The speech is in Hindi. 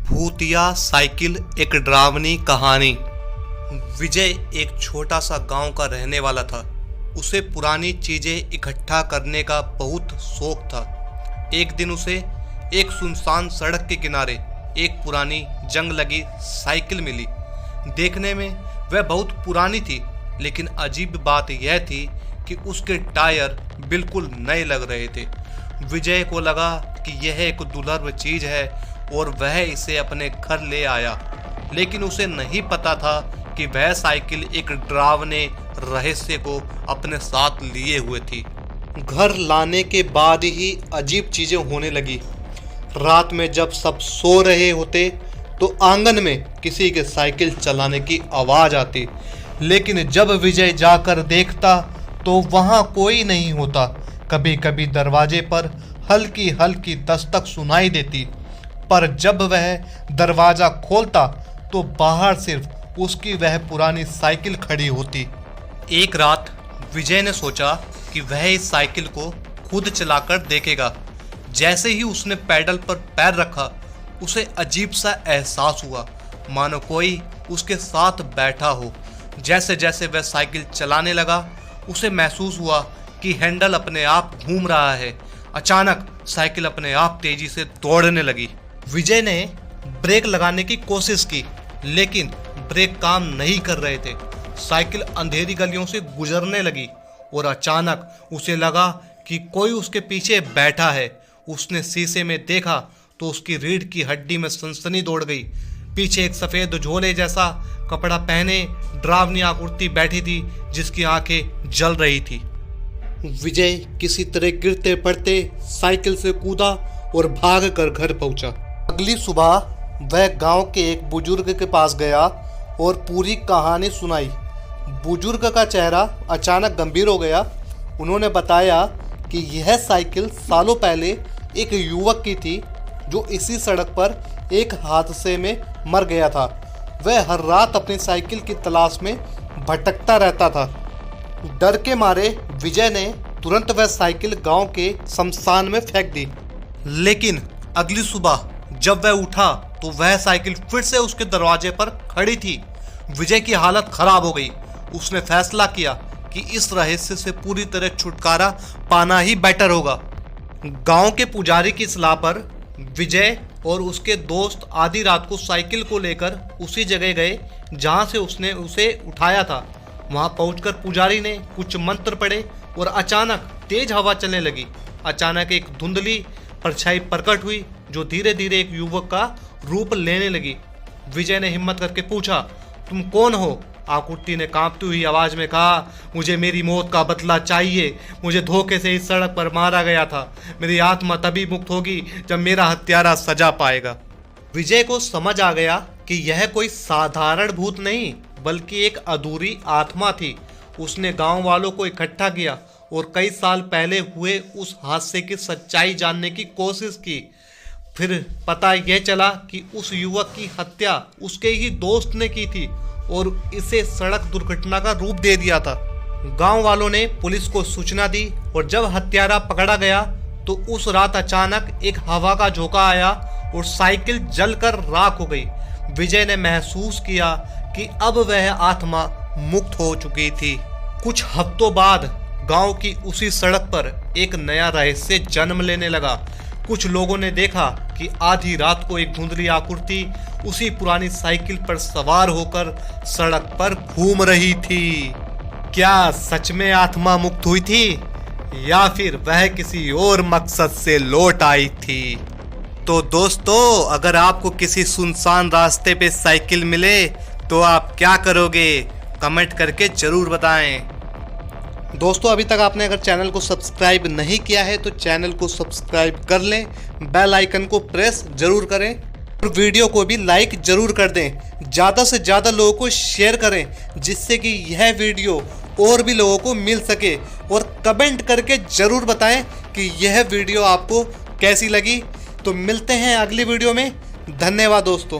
भूतिया साइकिल एक डरावनी कहानी। विजय एक छोटा सा गांव का रहने वाला था। उसे पुरानी चीजें इकट्ठा करने का बहुत शौक था। एक दिन उसे एक सुनसान सड़क के किनारे एक पुरानी जंग लगी साइकिल मिली। देखने में वह बहुत पुरानी थी, लेकिन अजीब बात यह थी कि उसके टायर बिल्कुल नए लग रहे थे। विजय को लगा कि यह एक दुर्लभ चीज है और वह इसे अपने घर ले आया, लेकिन उसे नहीं पता था कि वह साइकिल एक डरावने रहस्य को अपने साथ लिए हुए थी। घर लाने के बाद ही अजीब चीजें होने लगी। रात में जब सब सो रहे होते तो आंगन में किसी के साइकिल चलाने की आवाज आती, लेकिन जब विजय जाकर देखता तो वहां कोई नहीं होता। कभी कभी दरवाजे पर हल्की हल्की दस्तक सुनाई देती, पर जब वह दरवाजा खोलता तो बाहर सिर्फ उसकी वह पुरानी साइकिल खड़ी होती। एक रात विजय ने सोचा कि वह इस साइकिल को खुद चलाकर देखेगा। जैसे ही उसने पैडल पर पैर रखा, उसे अजीब सा एहसास हुआ, मानो कोई उसके साथ बैठा हो। जैसे जैसे वह साइकिल चलाने लगा, उसे महसूस हुआ कि हैंडल अपने आप घूम रहा है। अचानक साइकिल अपने आप तेजी से दौड़ने लगी। विजय ने ब्रेक लगाने की कोशिश की, लेकिन ब्रेक काम नहीं कर रहे थे। साइकिल अंधेरी गलियों से गुजरने लगी और अचानक उसे लगा कि कोई उसके पीछे बैठा है। उसने शीशे में देखा तो उसकी रीढ़ की हड्डी में सनसनी दौड़ गई। पीछे एक सफेद झोले जैसा कपड़ा पहने डरावनी आकृति बैठी थी, जिसकी आंखें जल रही थी। विजय किसी तरह गिरते पड़ते साइकिल से कूदा और भागकर घर पहुंचा। अगली सुबह वह गांव के एक बुजुर्ग के पास गया और पूरी कहानी सुनाई। बुजुर्ग का चेहरा अचानक गंभीर हो गया। उन्होंने बताया कि यह साइकिल सालों पहले एक युवक की थी, जो इसी सड़क पर एक हादसे में मर गया था। वह हर रात अपनी साइकिल की तलाश में भटकता रहता था। डर के मारे विजय ने तुरंत वह साइकिल गांव के शमशान में फेंक दी। लेकिन अगली सुबह जब वह उठा तो वह साइकिल फिर से उसके दरवाजे पर खड़ी थी। विजय की हालत खराब हो गई। उसने फैसला किया कि इस रहस्य से पूरी तरह छुटकारा पाना ही बेटर होगा। गांव के पुजारी की सलाह पर विजय और उसके दोस्त आधी रात को साइकिल को लेकर उसी जगह गए जहां से उसने उसे उठाया था। वहां पहुंचकर पुजारी ने कुछ मंत्र पढ़े और अचानक तेज हवा चलने लगी। अचानक एक धुंधली परछाई प्रकट हुई, जो धीरे धीरे एक युवक का रूप लेने लगी। विजय ने हिम्मत करके पूछा, तुम कौन हो? आकृति ने कांपती हुई आवाज में कहा, मुझे मेरी मौत का बदला चाहिए। मुझे धोखे से इस सड़क पर मारा गया था। मेरी आत्मा तभी मुक्त होगी जब मेरा हत्यारा सजा पाएगा। विजय को समझ आ गया कि यह कोई साधारण भूत नहीं, बल्कि एक अधूरी आत्मा थी। उसने गांव वालों को इकट्ठा किया और कई साल पहले हुए उस हादसे की सच्चाई जानने की कोशिश की। फिर पता यह चला कि उस युवक की हत्या उसके ही दोस्त ने की थी और इसे सड़क दुर्घटना का रूप दे दिया था। गांव वालों ने पुलिस को सूचना दी और जब हत्यारा पकड़ा गया तो उस रात अचानक एक हवा का झोंका आया और साइकिल जलकर राख हो गई। विजय ने महसूस किया कि अब वह आत्मा मुक्त हो चुकी थी। कुछ हफ्तों बाद गांव की उसी सड़क पर एक नया रहस्य जन्म लेने लगा। कुछ लोगों ने देखा कि आधी रात को एक धुंधली आकृति उसी पुरानी साइकिल पर सवार होकर सड़क पर घूम रही थी। क्या सच में आत्मा मुक्त हुई थी, या फिर वह किसी और मकसद से लौट आई थी? तो दोस्तों, अगर आपको किसी सुनसान रास्ते पे साइकिल मिले तो आप क्या करोगे? कमेंट करके जरूर बताएं। दोस्तों, अभी तक आपने अगर चैनल को सब्सक्राइब नहीं किया है तो चैनल को सब्सक्राइब कर लें, बेल आइकन को प्रेस जरूर करें और वीडियो को भी लाइक जरूर कर दें। ज़्यादा से ज़्यादा लोगों को शेयर करें, जिससे कि यह वीडियो और भी लोगों को मिल सके। और कमेंट करके ज़रूर बताएं कि यह वीडियो आपको कैसी लगी। तो मिलते हैं अगली वीडियो में। धन्यवाद दोस्तों।